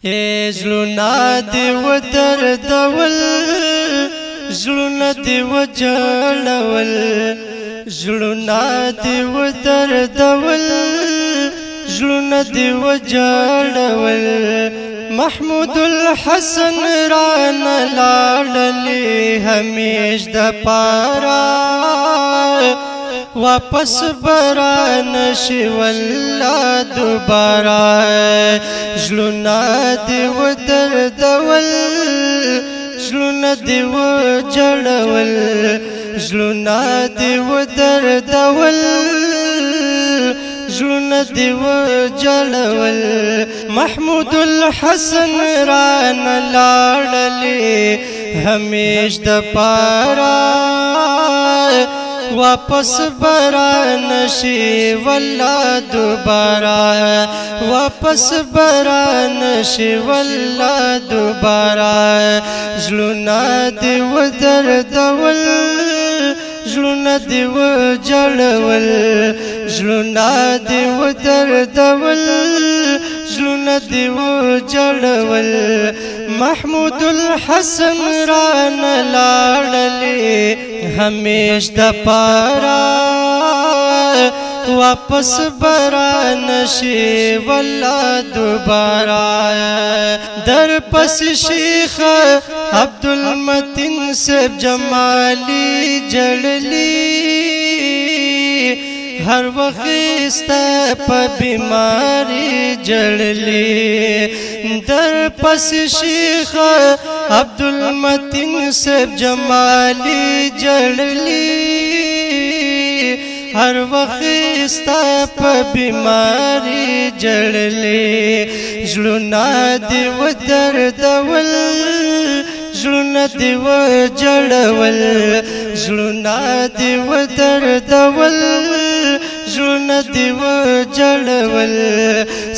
زړونه دې ودردول زړونه دې وجړول زړونه دې ودردول زړونه دې وجړول محمود الحسن رانه لاړلې همیش د پاره واپس بران شي والله دوباره زړونه دې ودردول زړونه دې وجړول زړونه دې ودردول زړونه دې وجړول محمود الحسن رانه لاړلې همیش د پاره واپس بران شي والله دوباره واپس بران شي والله دوباره زړونه دې ودردول زړونه دې وجړول زړونه دې ودردول زړونه دې وجړول محمود الحسن رانه لاړلې همیش د پاره واپس بران شي والله دوباره در پس شیخ عبدالمتین صاحب جمالی جړلی هر وخت ستا په بیماری جړلی در پس شیخ عبدالمتین صاحب جمالی جړلی هر وخت ستا په بیماری جړلی زړونه دې ودردول زړونه دې وجړول زړونه دې ودردول زړونه دې وجړول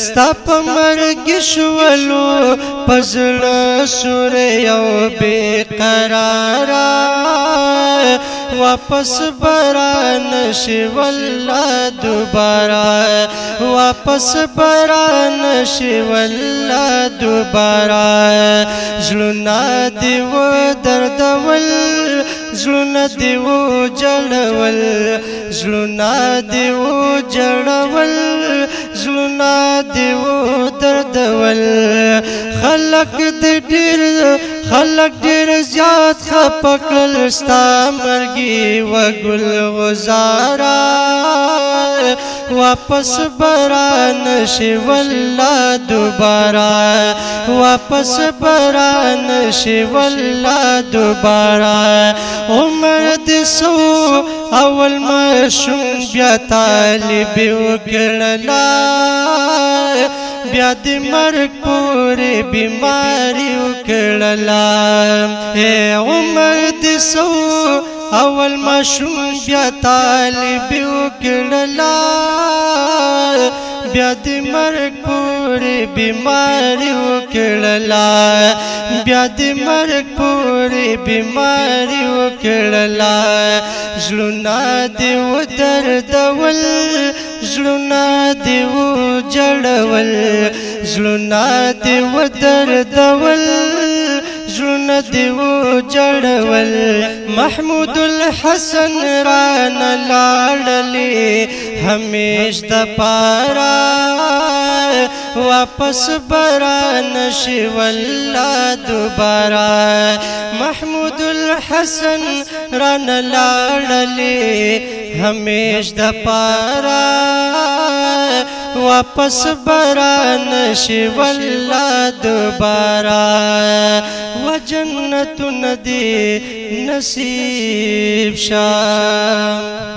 ستا په مرګ شولو په زړه سور یو بې قراره واپس بران شي والله دوباره واپس بران شي والله دوباره زړونه دې ودردول زړونه دې وجړول زړونه دې وجړول زړونه دې ودردول خلق ډېر زیات خپه کړل ستا مرګي وګل غزاره واپس بران شي والله دوباره واپس بران شي والله دوباره عمر دې سو اول ماشوم بیا طالب وکړلا بیا دې مرګ پورې بیماری وکړلا عمر دې سو اول ماشوم بیا طالب وکړلا بیا دې مرګ پورې بیماری وکړلا بیا دې مرګ پورې بیماری وکړلا زړونه دې ودردول زړونه دې وجړول زړونه دې ودردول زړونه دې وجړول محمود الحسن رانه لاړلې همیش د پاره واپس بران شي والله دوباره محمود الحسن رانه لاړلې همیش د پاره واپس بران شي والله دوباره وجنت ندی نصیب شاه